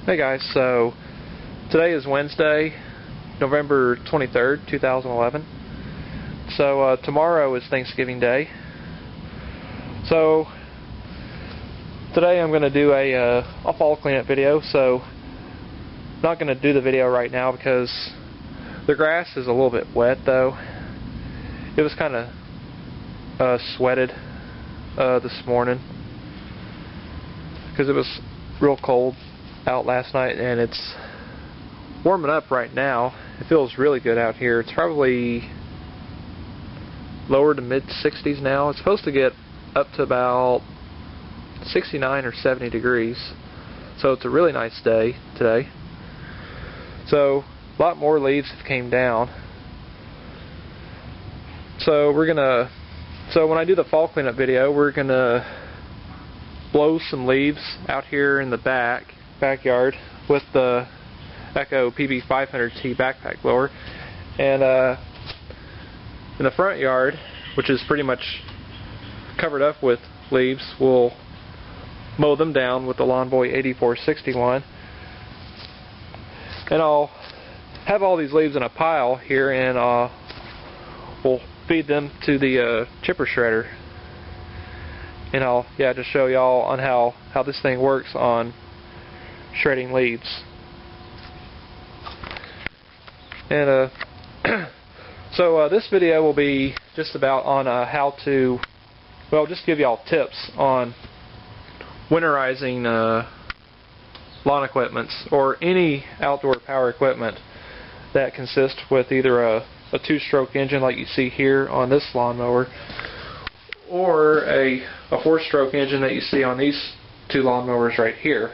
Hey guys, so today is Wednesday, November 23rd, 2011. So tomorrow is Thanksgiving Day. So today I'm going to do a fall cleanup video. So I'm not going to do the video right now because the grass is a little bit wet though. It was kind of sweated this morning because it was real cold out last night, and it's warming up right now. It feels really good out here. It's probably lower to mid 60s now. It's supposed to get up to about 69 or 70 degrees, so it's a really nice day today. So a lot more leaves have came down. So when I do the fall cleanup video, we're gonna blow some leaves out here in the backyard with the Echo PB500T backpack blower, and in the front yard, which is pretty much covered up with leaves, we'll mow them down with the Lawn Boy 8461, and I'll have all these leaves in a pile here, and we'll feed them to the chipper shredder, and I'll just show y'all on how this thing works on shredding leaves. And so this video will be just about on how to, just give y'all tips on winterizing lawn equipments or any outdoor power equipment that consists with either a two-stroke engine like you see here on this lawnmower, or a four-stroke engine that you see on these two lawnmowers right here.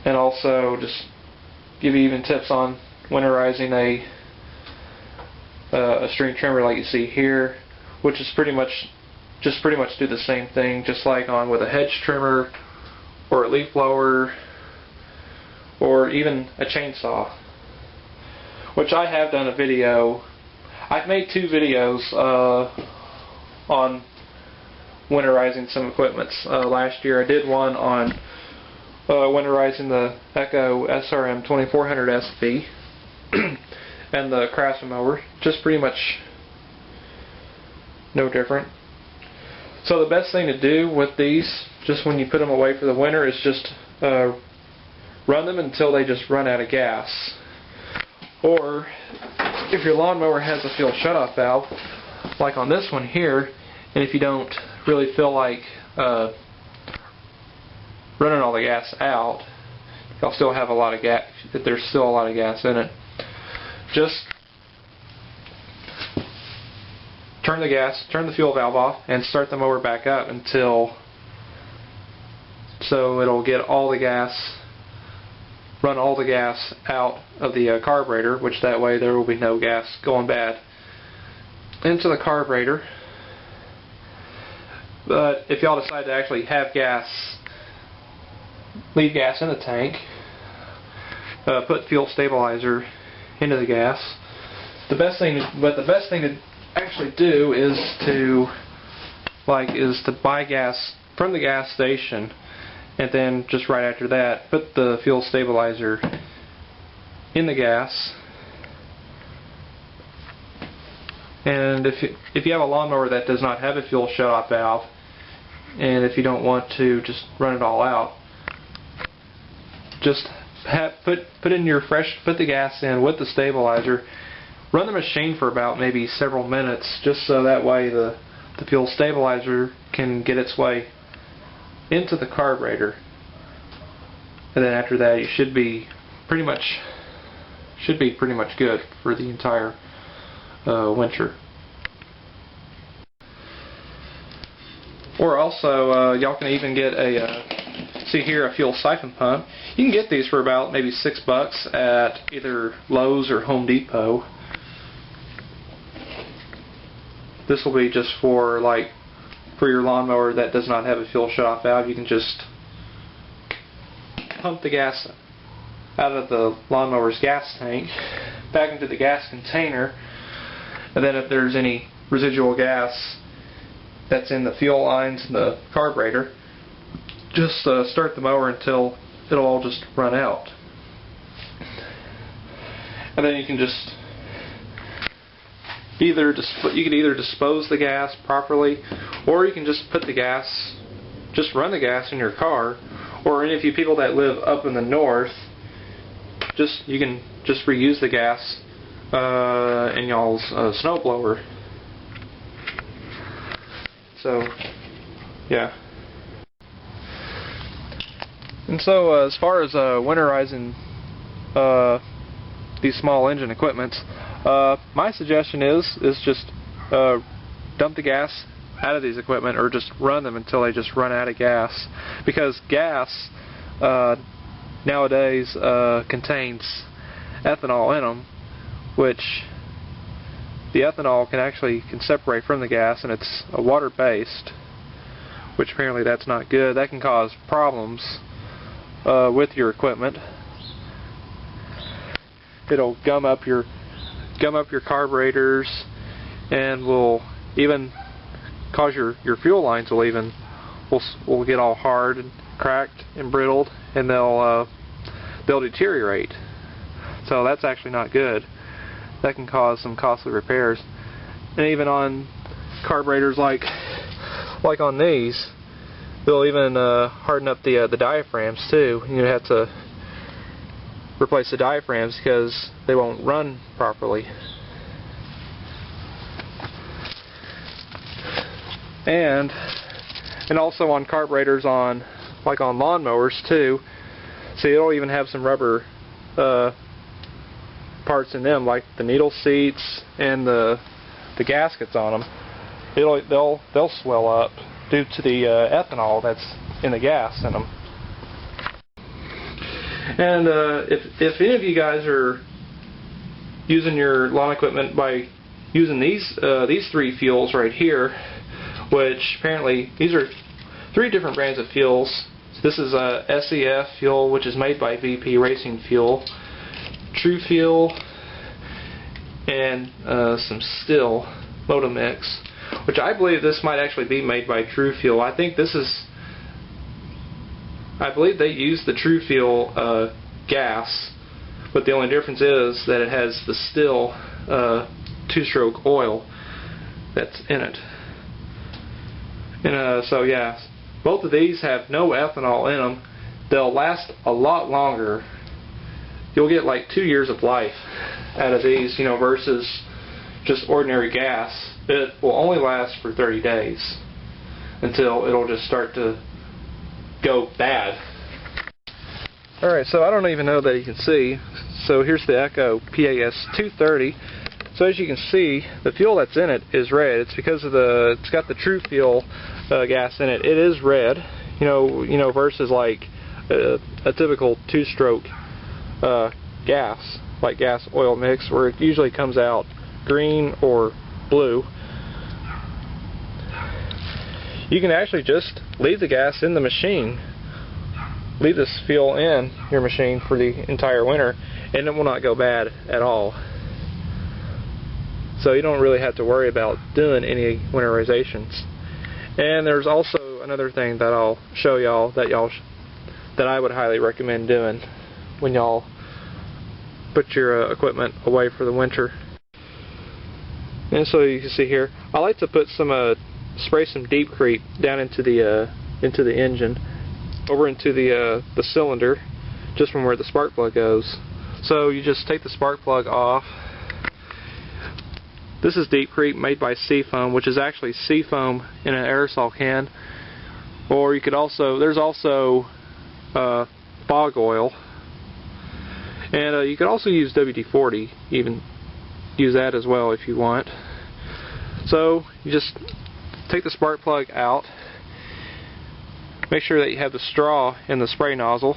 And also just give you even tips on winterizing a string trimmer like you see here, which is pretty much do the same thing, just like on with a hedge trimmer or a leaf blower or even a chainsaw, which I have done a video. I've made two videos on winterizing some equipments. Last year I did one on winterizing the Echo SRM 2400 SV and the Craftsman mower, just pretty much no different. So the best thing to do with these, just when you put them away for the winter, is just run them until they just run out of gas. Or if your lawnmower has a fuel shutoff valve, like on this one here, and if you don't really feel like running all the gas out, you'll still have a lot of gas. There's still a lot of gas in it. Just turn the fuel valve off, and start the mower back up so it'll get all the gas, run all the gas out of the carburetor, which that way there will be no gas going bad into the carburetor. But if y'all decide to actually have gas, leave gas in the tank, put fuel stabilizer into the gas. The best thing to actually do is to buy gas from the gas station, and then just right after that put the fuel stabilizer in the gas. And if you have a lawnmower that does not have a fuel shutoff valve, and if you don't want to just run it all out, just put the gas in with the stabilizer. Run the machine for about maybe several minutes, just so that way the fuel stabilizer can get its way into the carburetor. And then after that, you should be pretty much good for the entire winter. Or also, y'all can even get see here, a fuel siphon pump. You can get these for about maybe $6 at either Lowe's or Home Depot. This will be just for your lawnmower that does not have a fuel shutoff valve. You can just pump the gas out of the lawnmower's gas tank back into the gas container, and then if there's any residual gas that's in the fuel lines in the carburetor, just start the mower until it'll all just run out. And then you can just either dispose the gas properly, or you can just run the gas in your car, or any of you people that live up in the north, you can just reuse the gas in y'all's snowblower. So, yeah. And so, as far as winterizing these small engine equipments, my suggestion is just dump the gas out of these equipment, or just run them until they just run out of gas, because gas nowadays contains ethanol in them, which the ethanol can separate from the gas, and it's water based, which apparently that's not good. That can cause problems with your equipment. It'll gum up your carburetors, and will even cause your fuel lines will get all hard and cracked and brittled, and they'll deteriorate. So that's actually not good. That can cause some costly repairs. And even on carburetors like on these, they'll even harden up the diaphragms too. You have to replace the diaphragms because they won't run properly. And also on carburetors like on lawnmowers too. See, it'll even have some rubber parts in them, like the needle seats and the gaskets on them. They'll swell up due to the ethanol that's in the gas in them. And if any of you guys are using your lawn equipment by using these three fuels right here, which apparently these are 3 different brands of fuels. This is a SEF fuel, which is made by VP Racing Fuel, True Fuel, and some Still Motomix, which I believe this might actually be made by True Fuel. I believe they use the True Fuel gas, but the only difference is that it has the Still 2-stroke oil that's in it. And so yeah, both of these have no ethanol in them. They'll last a lot longer. You'll get like 2 years of life out of these, versus just ordinary gas. It will only last for 30 days until it'll just start to go bad. Alright, so I don't even know that you can see. So here's the Echo PAS 230. So as you can see, the fuel that's in it is red. It's because of it's got the True Fuel gas in it. It is red, versus like a typical 2-stroke gas, like gas oil mix, where it usually comes out green or blue. You can actually just leave the gas in the machine, leave this fuel in your machine for the entire winter, and it will not go bad at all. So you don't really have to worry about doing any winterizations. And there's also another thing that I'll show y'all that I would highly recommend doing when y'all put your equipment away for the winter. And so you can see here, I like to put spray some Deepcrete down into the engine, over into the cylinder, just from where the spark plug goes. So you just take the spark plug off. This is Deepcrete made by Seafoam, which is actually Seafoam in an aerosol can. Or you could there's also fog oil. And you could also use WD-40, even use that as well if you want. So you just take the spark plug out, make sure that you have the straw in the spray nozzle,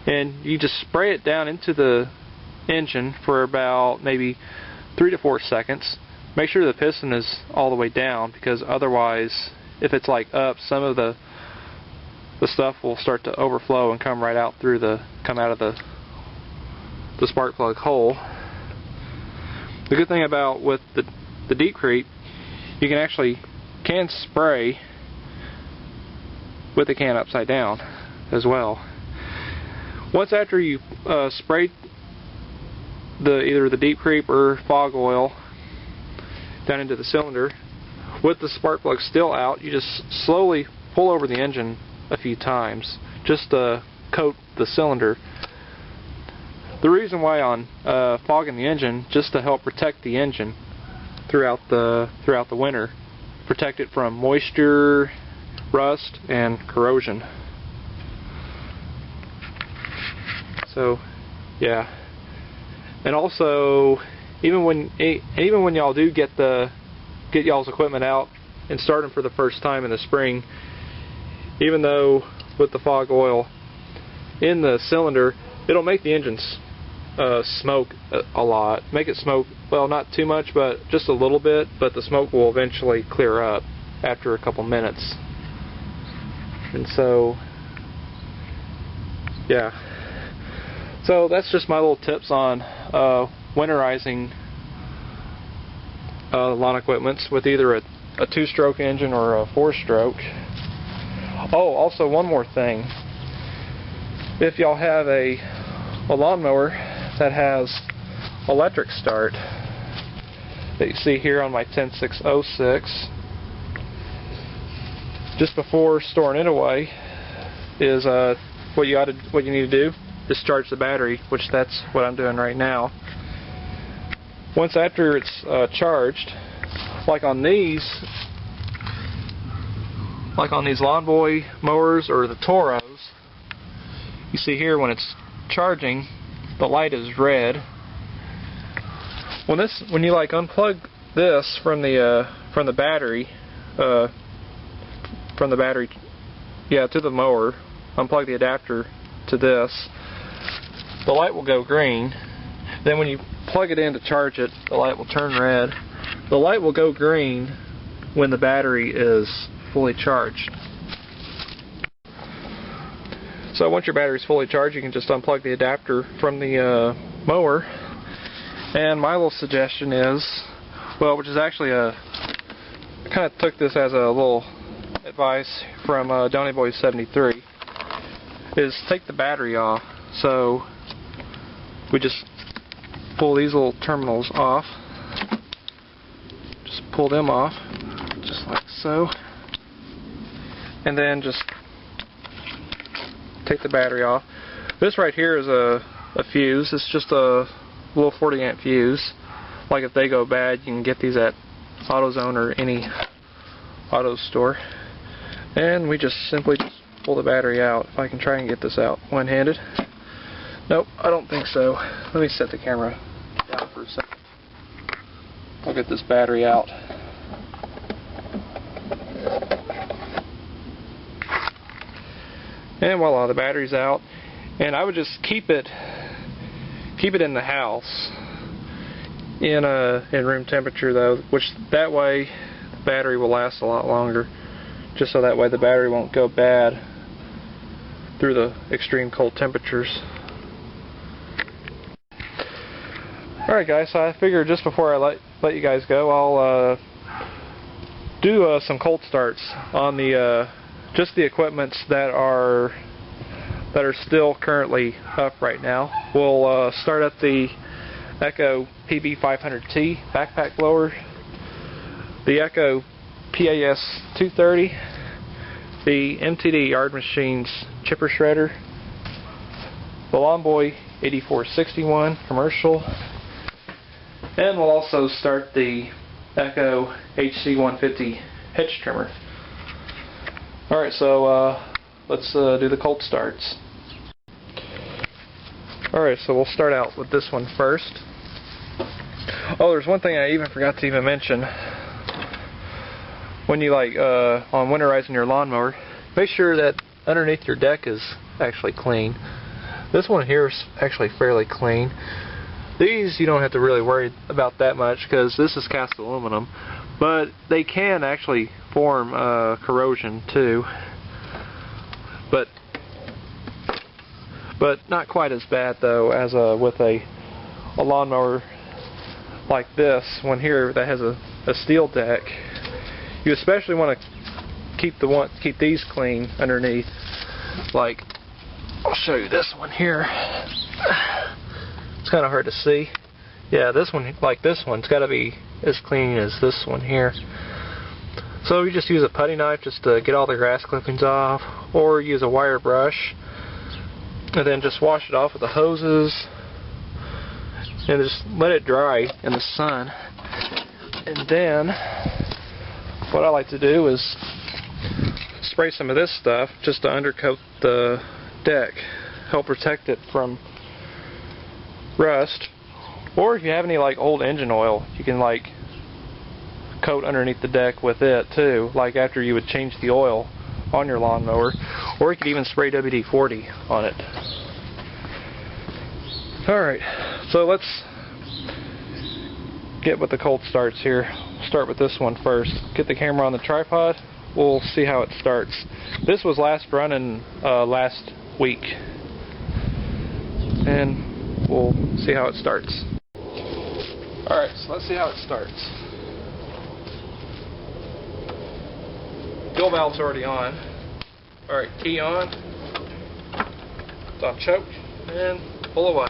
and you just spray it down into the engine for about maybe 3 to 4 seconds. Make sure the piston is all the way down, because otherwise, if it's like up, some of the stuff will start to overflow and come out of the spark plug hole. The good thing about with the Deepcrete, you can spray with the can upside down as well. Once after you spray either the deep creep or fog oil down into the cylinder, with the spark plug still out, you just slowly pull over the engine a few times just to coat the cylinder. The reason why on fogging the engine, just to help protect the engine throughout the winter, protect it from moisture, rust, and corrosion. So, yeah. And also, even when y'all do get y'all's equipment out and start them for the first time in the spring, even though with the fog oil in the cylinder, it'll make the engines smoke a lot. Make it smoke, well, not too much, but just a little bit, but the smoke will eventually clear up after a couple minutes. And so, yeah. So that's just my little tips on winterizing lawn equipments with either a 2-stroke engine or a 4-stroke. Oh, also one more thing. If y'all have a lawnmower that has electric start that you see here on my 10606, just before storing it away is what you need to do, discharge the battery, which that's what I'm doing right now. Once after it's charged, like on these Lawn Boy mowers or the Toros, you see here when it's charging, the light is red. When you like unplug this from the battery, to the mower, unplug the adapter to this, the light will go green. Then when you plug it in to charge it, the light will turn red. The light will go green when the battery is fully charged. So once your battery is fully charged, you can just unplug the adapter from the mower. And my little suggestion is, well, which is actually I kind of took this as a little advice from Donny Boy 73, is take the battery off. So we just pull these little terminals off. Just pull them off, just like so. And then just take the battery off. This right here is a fuse. It's just a little 40 amp fuse. Like if they go bad, you can get these at AutoZone or any auto store. And we just simply pull the battery out. If I can try and get this out one-handed. Nope, I don't think so. Let me set the camera down for a second. I'll get this battery out. And voila, the battery's out. And I would just keep it in the house in room temperature though, which that way the battery will last a lot longer. Just so that way the battery won't go bad through the extreme cold temperatures. Alright guys, so I figured just before I let you guys go, I'll do some cold starts on the just the equipments that are still currently up right now. We'll start at the Echo PB500T backpack blower, the Echo PAS 230, the MTD Yard Machines chipper shredder, the Lawn Boy 8461 commercial, and we'll also start the Echo HC150 hedge trimmer. Alright, so let's do the cold starts. Alright, so we'll start out with this one first. Oh, there's one thing I even forgot to even mention. When you on winterizing your lawnmower, make sure that underneath your deck is actually clean. This one here is actually fairly clean. These you don't have to really worry about that much because this is cast aluminum, but they can actually form corrosion too. But not quite as bad though as with a lawnmower like this one here that has a steel deck. You especially want to keep these clean underneath. Like, I'll show you this one here. It's kind of hard to see. Yeah, this one, like this one's got to be as clean as this one here. So you just use a putty knife just to get all the grass clippings off, or use a wire brush, and then just wash it off with the hoses, and just let it dry in the sun. And then what I like to do is spray some of this stuff just to undercoat the deck, help protect it from rust. Or if you have any like old engine oil, you can like coat underneath the deck with it too, like after you would change the oil on your lawnmower. Or you could even spray WD-40 on it. Alright, so let's get with the cold starts here. Start with this one first. Get the camera on the tripod. We'll see how it starts. This was last running last week, and we'll see how it starts. Alright, so let's see how it starts. Fuel valve's already on. Alright, key on. It's on choke, and pull away.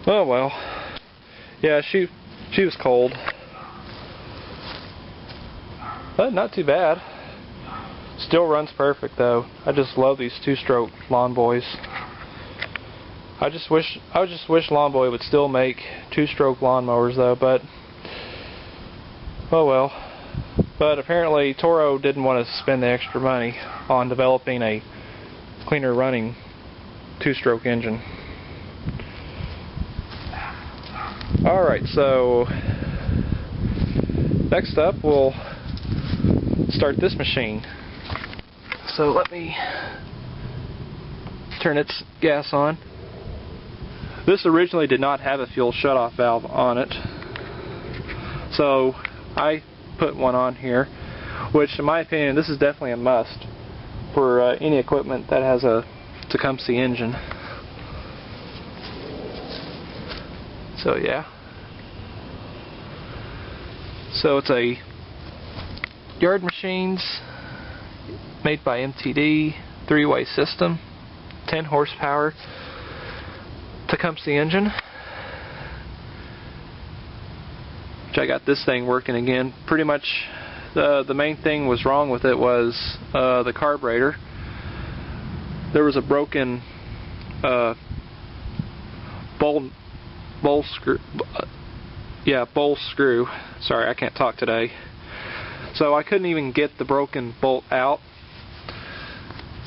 Oh well. Yeah, she was cold. But not too bad. Still runs perfect though. I just love these two-stroke lawn boys. I just wish Lawn Boy would still make two-stroke lawnmowers though, but oh well. But apparently Toro didn't want to spend the extra money on developing a cleaner running two-stroke engine. Alright, so next up we'll start this machine. So let me turn its gas on. This originally did not have a fuel shutoff valve on it, so I put one on here, which in my opinion this is definitely a must for any equipment that has a Tecumseh engine. So yeah. So it's a Yard Machines made by MTD, 3-way system, 10 horsepower Tecumseh engine. Which I got this thing working again. Pretty much the main thing was wrong with it was the carburetor. There was a broken bowl screw. Sorry, I can't talk today. So I couldn't even get the broken bolt out.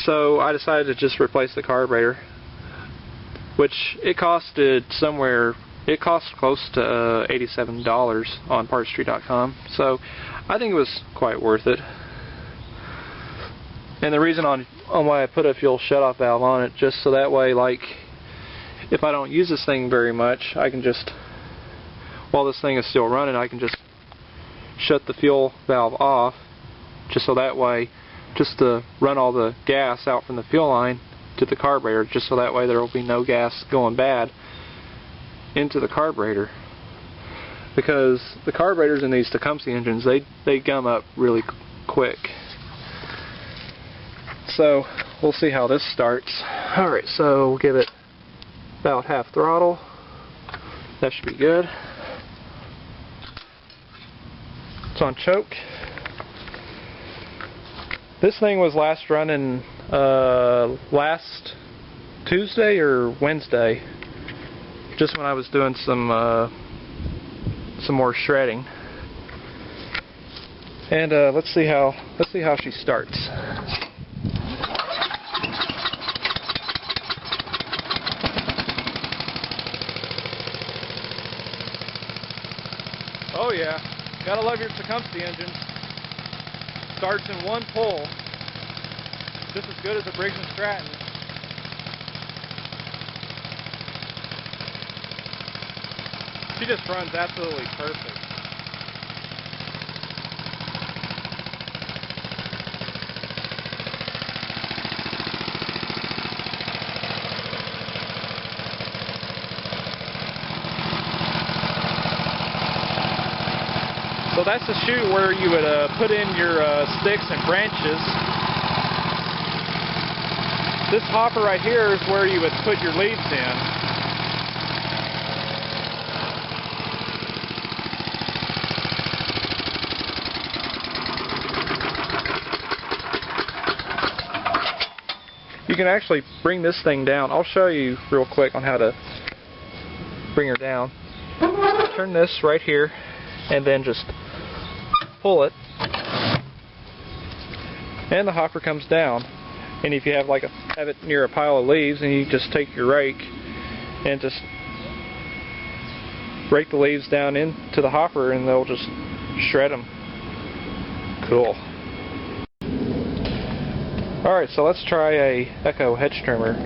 So I decided to just replace the carburetor, which it cost close to $87 on partstreet.com. So I think it was quite worth it. And the reason on why I put a fuel shutoff valve on it, just so that way, like, if I don't use this thing very much, I can just, while this thing is still running, I can just shut the fuel valve off, just so that way, just to run all the gas out from the fuel line to the carburetor, just so that way there will be no gas going bad into the carburetor. Because the carburetors in these Tecumseh engines, they gum up really quick. So we'll see how this starts. Alright, so we'll give it about half throttle. That should be good. It's on choke. This thing was last running last Tuesday or Wednesday, just when I was doing some more shredding. And let's see how she starts. Oh yeah, gotta love your Tecumseh engine. Starts in one pull, just as good as a Briggs & Stratton. She just runs absolutely perfect. So that's the chute where you would put in your sticks and branches. This hopper right here is where you would put your leaves in. You can actually bring this thing down. I'll show you real quick on how to bring her down. Turn this right here and then just pull it, and the hopper comes down. And if you have have it near a pile of leaves, and you just take your rake and just rake the leaves down into the hopper, and they'll just shred them. Cool. Alright, so let's try a Echo hedge trimmer.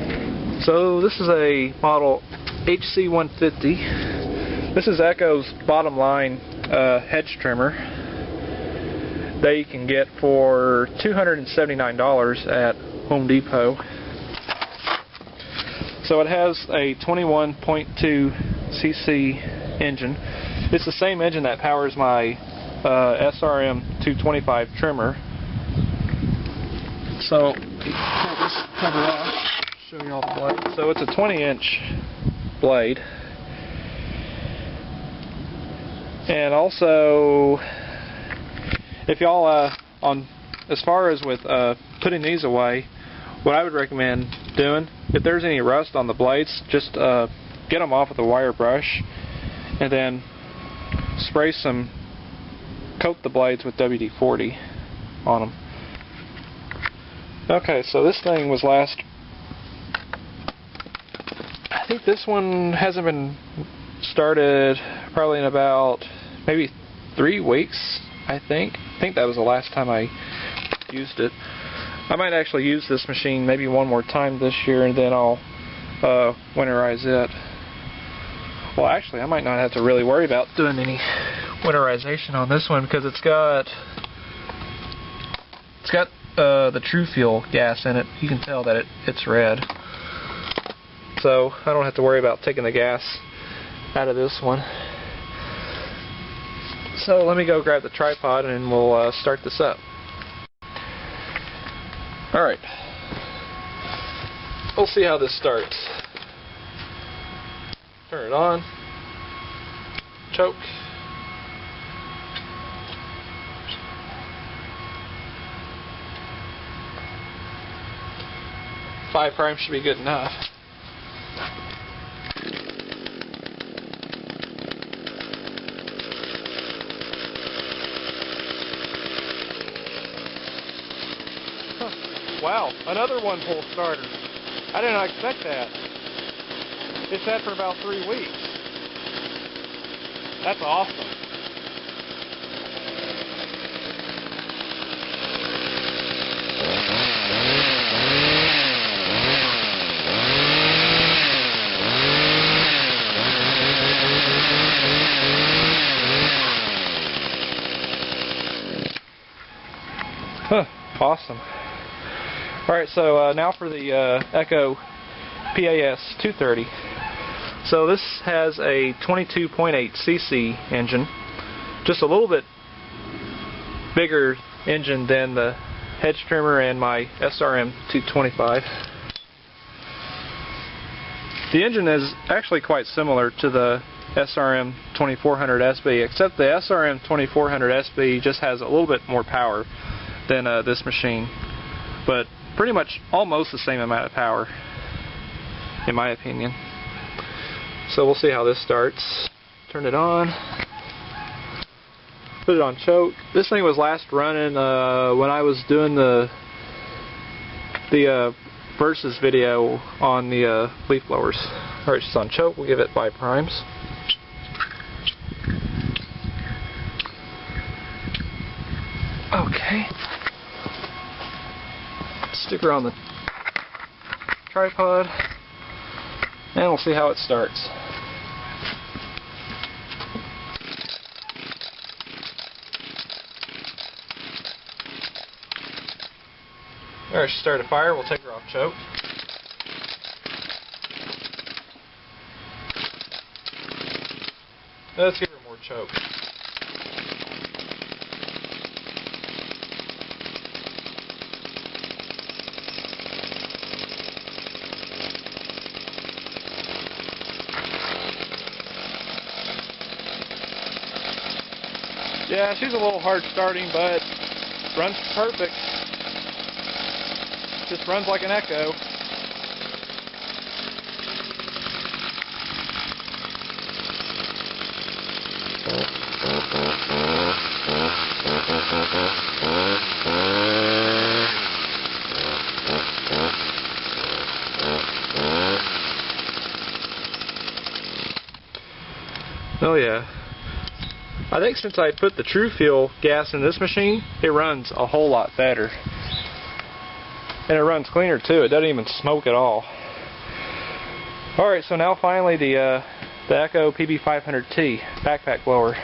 So this is a model HC150. This is Echo's bottom line hedge trimmer that you can get for $279 at Home Depot. So it has a 21.2 cc engine. It's the same engine that powers my SRM 225 trimmer. So pull this cover off, show you all the blade. So it's a 20-inch blade. And also, if y'all as far as with putting these away, what I would recommend doing, if there's any rust on the blades, just get them off with a wire brush, and then coat the blades with WD-40 on them. Okay, so this thing was I think this one hasn't been started probably in about maybe 3 weeks, I think. I think that was the last time I used it. I might actually use this machine maybe one more time this year, and then I'll winterize it. Well, actually, I might not have to really worry about doing any winterization on this one, because it's got the True Fuel gas in it. You can tell that it's red. So I don't have to worry about taking the gas out of this one. So let me go grab the tripod and we'll start this up. Alright. We'll see how this starts. Turn it on. Choke. Five prime should be good enough. Wow, another one-pole starter. I did not expect that. It's had for about 3 weeks. That's awesome. Huh, awesome. Alright, so now for the Echo PAS 230. So this has a 22.8 cc engine, just a little bit bigger engine than the hedge trimmer and my SRM 225. The engine is actually quite similar to the SRM 2400 SB, except the SRM 2400 SB just has a little bit more power than this machine, but pretty much almost the same amount of power, in my opinion. So we'll see how this starts. Turn it on. Put it on choke. This thing was last running when I was doing the versus video on the leaf blowers. Alright, it's on choke. We'll give it 5 primes. Okay. Stick her on the tripod, and we'll see how it starts. Alright, she started a fire. We'll take her off choke. Let's give her more choke. Yeah, she's a little hard starting, but runs perfect. Just runs like an echo. Oh yeah. I think since I put the True Fuel gas in this machine, it runs a whole lot better. And it runs cleaner too. It doesn't even smoke at all. Alright, so now finally the Echo PB500T backpack blower.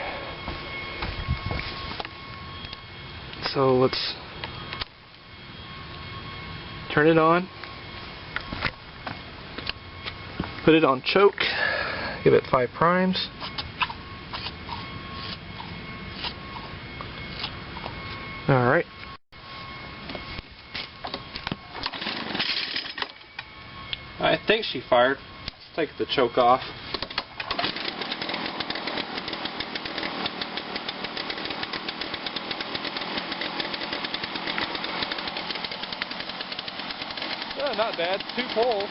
So let's turn it on. Put it on choke. Give it 5 primes. Alright. I think she fired. Let's take the choke off. Not bad. 2 pulls.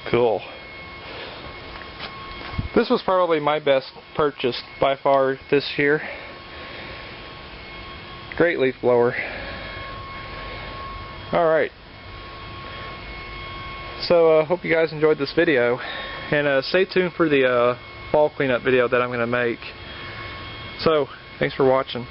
Cool. This was probably my best purchase by far this year. Great leaf blower. Alright. So hope you guys enjoyed this video. And stay tuned for the fall cleanup video that I'm going to make. So, thanks for watching.